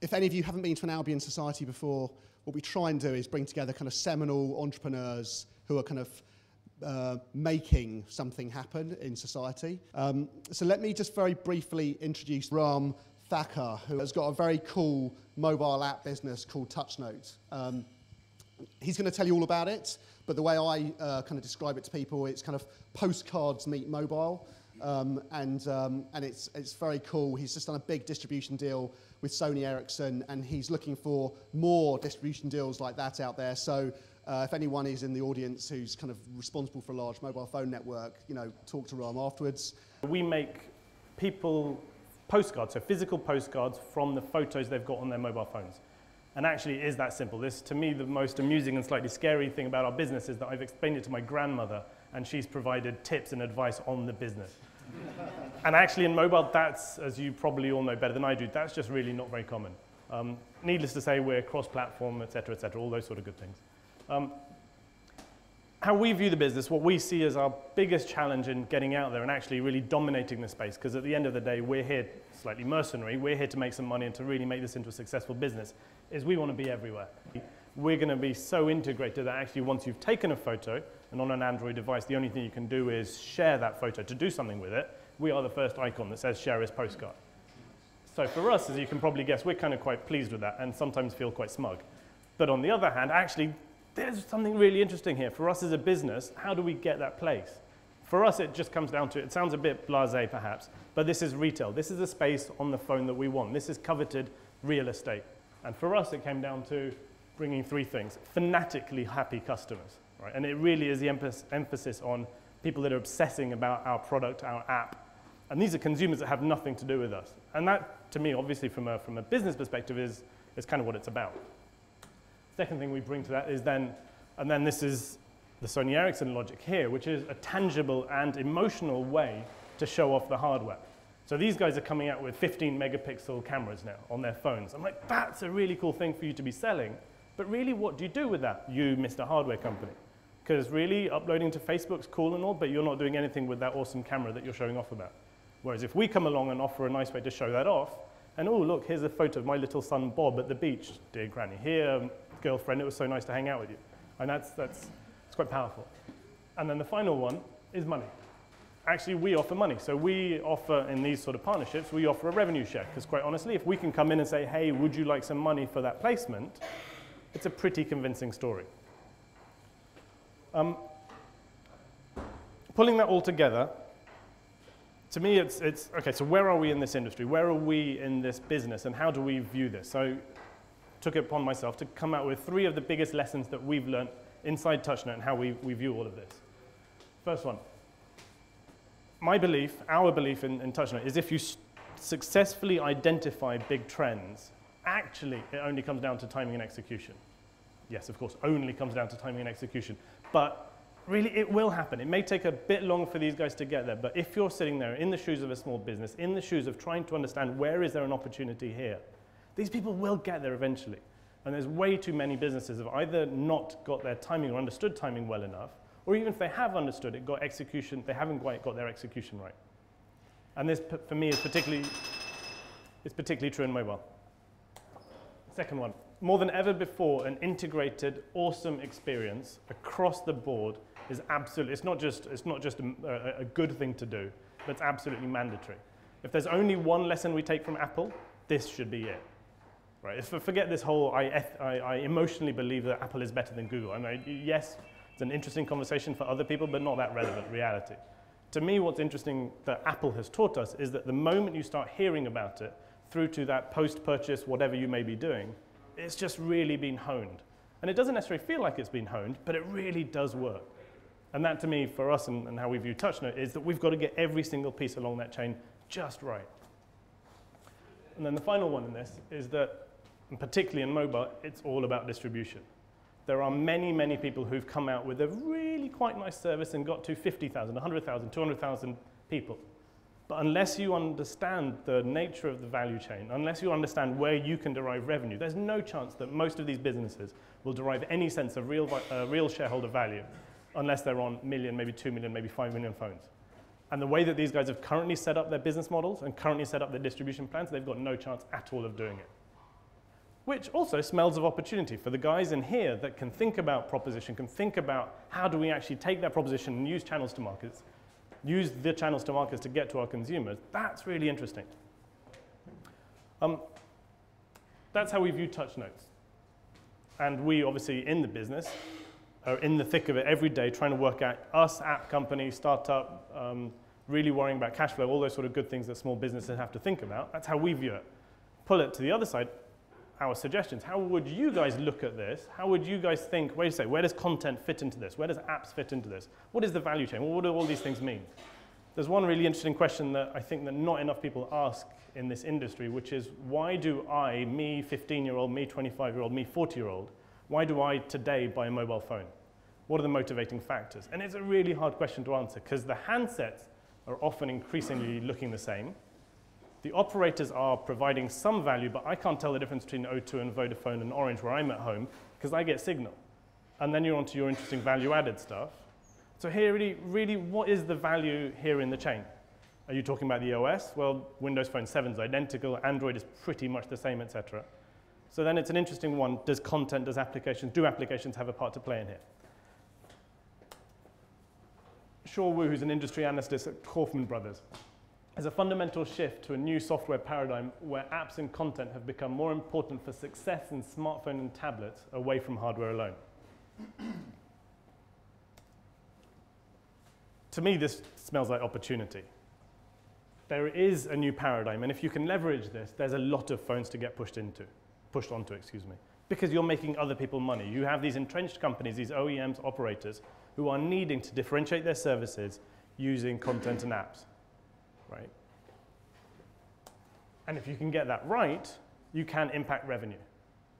If any of you haven't been to an Albion society before, what we try and do is bring together kind of seminal entrepreneurs who are kind of making something happen in society. So let me just very briefly introduce Raam Thakrar, who has got a very cool mobile app business called Touchnote. He's going to tell you all about it, but the way I kind of describe it to people, it's kind of postcards meet mobile, and it's very cool. He's just done a big distribution deal with Sony Ericsson, and he's looking for more distribution deals like that out there. So if anyone is in the audience who's kind of responsible for a large mobile phone network, you know, talk to Raam afterwards. We make people postcards, so physical postcards from the photos they've got on their mobile phones. And actually it is that simple. This, to me, the most amusing and slightly scary thing about our business is that I've explained it to my grandmother, and she's provided tips and advice on the business. And actually in mobile, that's, as you probably all know better than I do, that's just really not very common. Needless to say, we're cross-platform, et cetera, all those sort of good things. How we view the business, what we see as our biggest challenge in getting out there and actually really dominating the space, because at the end of the day, we're here, slightly mercenary, we're here to make some money and to really make this into a successful business, is we want to be everywhere. We're going to be so integrated that actually once you've taken a photo, and on an Android device, the only thing you can do is share that photo to do something with it. We are the first icon that says share as postcard. So for us, as you can probably guess, we're kind of quite pleased with that and sometimes feel quite smug. But on the other hand, actually, there's something really interesting here. For us as a business, how do we get that place? For us, it just comes down to, it sounds a bit blasé perhaps, but this is retail. This is a space on the phone that we want. This is coveted real estate. And for us, it came down to bringing three things. Fanatically happy customers, right? And it really is the emphasis on people that are obsessing about our product, our app. And these are consumers that have nothing to do with us. And that, to me, obviously from a business perspective, is kind of what it's about. Second thing we bring to that is then this is the Sony Ericsson logic here, which is a tangible and emotional way to show off the hardware. So these guys are coming out with 15 megapixel cameras now on their phones. I'm like, that's a really cool thing for you to be selling. But really, what do you do with that, you Mr. Hardware Company? Because really, uploading to Facebook's cool and all, but you're not doing anything with that awesome camera that you're showing off about. Whereas if we come along and offer a nice way to show that off, and oh, look, here's a photo of my little son Bob at the beach. Dear Granny, here, girlfriend, it was so nice to hang out with you. And it's quite powerful. And then the final one is money. Actually, we offer money. So we offer, in these sort of partnerships, we offer a revenue share. Because quite honestly, if we can come in and say, hey, would you like some money for that placement, it's a pretty convincing story. Pulling that all together, to me, it's okay, so where are we in this industry? Where are we in this business? And how do we view this? So took it upon myself to come out with 3 of the biggest lessons that we've learned inside Touchnote and how we view all of this. First one, my belief, our belief in Touchnote is if you successfully identify big trends, actually it only comes down to timing and execution. Yes, of course, only comes down to timing and execution. But really, it will happen. It may take a bit long for these guys to get there, but if you're sitting there in the shoes of a small business, in the shoes of trying to understand where is there an opportunity here, these people will get there eventually. And there's way too many businesses that have either not got their timing or understood timing well enough, or even if they have understood it, got execution, they haven't quite got their execution right. And this, for me, is particularly true in mobile. Second one, more than ever before, an integrated, awesome experience across the board is absolutely, it's not just a good thing to do, but it's absolutely mandatory. If there's only one lesson we take from Apple, this should be it. Right? Forget this whole, I emotionally believe that Apple is better than Google. I mean, yes, it's an interesting conversation for other people, but not that relevant reality. To me, what's interesting that Apple has taught us is that the moment you start hearing about it, through to that post-purchase, whatever you may be doing, it's just really been honed. And it doesn't necessarily feel like it's been honed, but it really does work. And that, to me, for us and how we view Touchnote, is that we've got to get every single piece along that chain just right. And then the final one in this is that, and particularly in mobile, it's all about distribution. There are many, many people who've come out with a really quite nice service and got to 50,000, 100,000, 200,000 people. But unless you understand the nature of the value chain, unless you understand where you can derive revenue, there's no chance that most of these businesses will derive any sense of real shareholder value unless they're on million, maybe 2 million, maybe 5 million phones. And the way that these guys have currently set up their business models and currently set up their distribution plans, they've got no chance at all of doing it. which also smells of opportunity for the guys in here that can think about proposition, can think about how do we actually take that proposition and use channels to markets, use the channels to markets to get to our consumers. That's really interesting. That's how we view Touchnotes. And we obviously in the business are in the thick of it every day trying to work out us, app company, startup, really worrying about cash flow, all those sort of good things that small businesses have to think about. That's how we view it. Pull it to the other side, our suggestions. How would you guys look at this? How would you guys think, wait a second, where does content fit into this? Where does apps fit into this? What is the value chain? What do all these things mean? There's one really interesting question that I think that not enough people ask in this industry, which is why do I, me 15-year-old, me 25-year-old, me 40-year-old, why do I today buy a mobile phone? What are the motivating factors? And it's a really hard question to answer because the handsets are often increasingly looking the same. The operators are providing some value, but I can't tell the difference between O2 and Vodafone and Orange where I'm at home because I get signal. And then you're onto your interesting value-added stuff. So here, really, what is the value here in the chain? Are you talking about the OS? Well, Windows Phone 7 is identical. Android is pretty much the same, etc. So then it's an interesting one. Does content, do applications have a part to play in here? Shaw Wu, who's an industry analyst at Kaufman Brothers, has a fundamental shift to a new software paradigm where apps and content have become more important for success in smartphone and tablets away from hardware alone. To me, this smells like opportunity. There is a new paradigm, and if you can leverage this, there's a lot of phones to get pushed onto, because you're making other people money. You have these entrenched companies, these OEMs, operators, who are needing to differentiate their services using content and apps, right? And if you can get that right, you can impact revenue.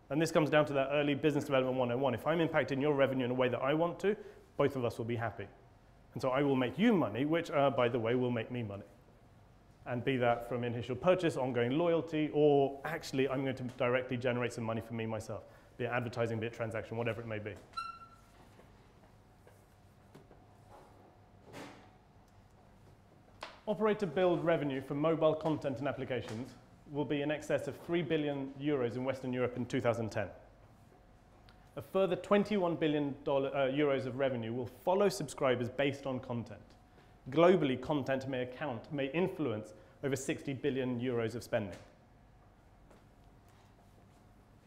And this comes down to that early business development 101. If I'm impacting your revenue in a way that I want to, both of us will be happy. And so I will make you money, which, by the way, will make me money. And be that from initial purchase, ongoing loyalty, or actually I'm going to directly generate some money for me myself, be it advertising, be it transaction, whatever it may be. Operator build revenue from mobile content and applications will be in excess of 3 billion euros in Western Europe in 2010. A further 21 billion euros of revenue will follow subscribers based on content. Globally, content may influence over 60 billion euros of spending.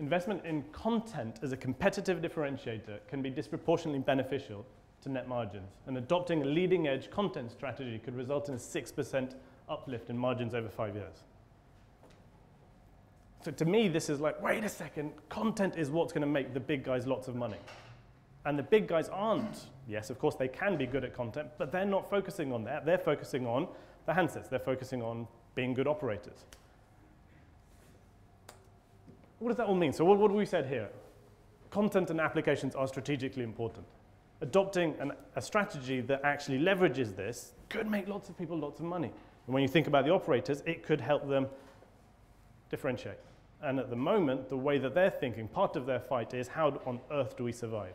Investment in content as a competitive differentiator can be disproportionately beneficial to net margins, and adopting a leading-edge content strategy could result in a 6% uplift in margins over 5 years. So to me, this is like, wait a second, content is what's going to make the big guys lots of money. And the big guys aren't. Yes, of course, they can be good at content, but they're not focusing on that. They're focusing on the handsets. They're focusing on being good operators. What does that all mean? So what have we said here? Content and applications are strategically important. Adopting a strategy that actually leverages this could make lots of people lots of money. And when you think about the operators, it could help them differentiate. And at the moment, the way that they're thinking, part of their fight is how on earth do we survive?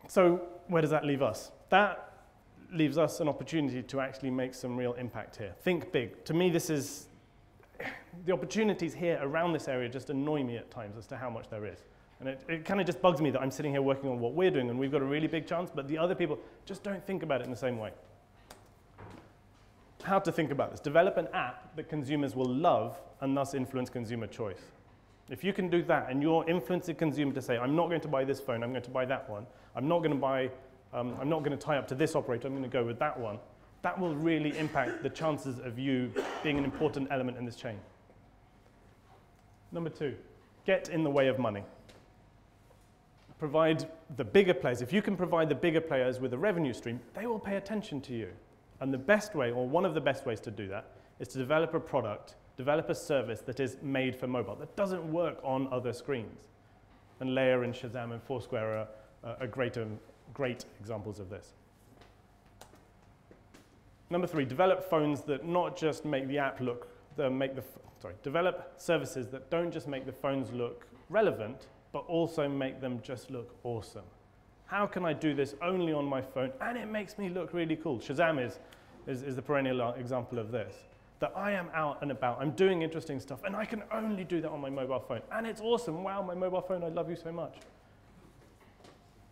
So where does that leave us? That leaves us an opportunity to actually make some real impact here. Think big. To me, this is, the opportunities here around this area just annoy me at times as to how much there is. And it kind of just bugs me that I'm sitting here working on what we're doing and we've got a really big chance, but the other people just don't think about it in the same way. How to think about this? Develop an app that consumers will love and thus influence consumer choice. If you can do that and you're influencing consumer to say, I'm not going to buy this phone, I'm going to buy that one, I'm not going to tie up to this operator, I'm going to go with that one, that will really impact the chances of you being an important element in this chain. Number 2, get in the way of money. Provide the bigger players. If you can provide the bigger players with a revenue stream, they will pay attention to you. And the best way, or one of the best ways to do that, is to develop a product, develop a service that is made for mobile, that doesn't work on other screens. And Layer and Shazam and Foursquare are great examples of this. Number 3, develop phones that not just make the app look, develop services that don't just make the phones look relevant, but also make them just look awesome. How can I do this only on my phone and it makes me look really cool? Shazam is the perennial example of this. that I am out and about, I'm doing interesting stuff, and I can only do that on my mobile phone. And it's awesome, wow, my mobile phone, I love you so much.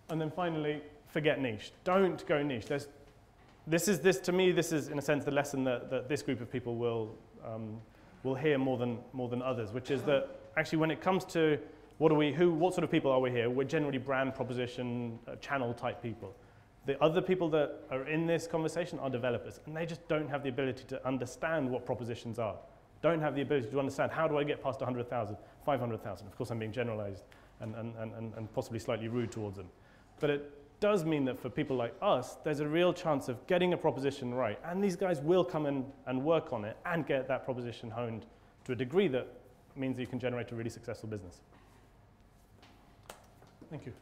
And then finally, forget niche. Don't go niche. To me, this is, in a sense, the lesson that this group of people will hear more than others, which is that actually when it comes to what sort of people are we here, we're generally brand proposition, channel type people. The other people that are in this conversation are developers, and they just don't have the ability to understand what propositions are. Don't have the ability to understand, how do I get past 100,000, 500,000? Of course, I'm being generalized and possibly slightly rude towards them. But it does mean that for people like us, there's a real chance of getting a proposition right, and these guys will come in and work on it and get that proposition honed to a degree that means that you can generate a really successful business. Thank you.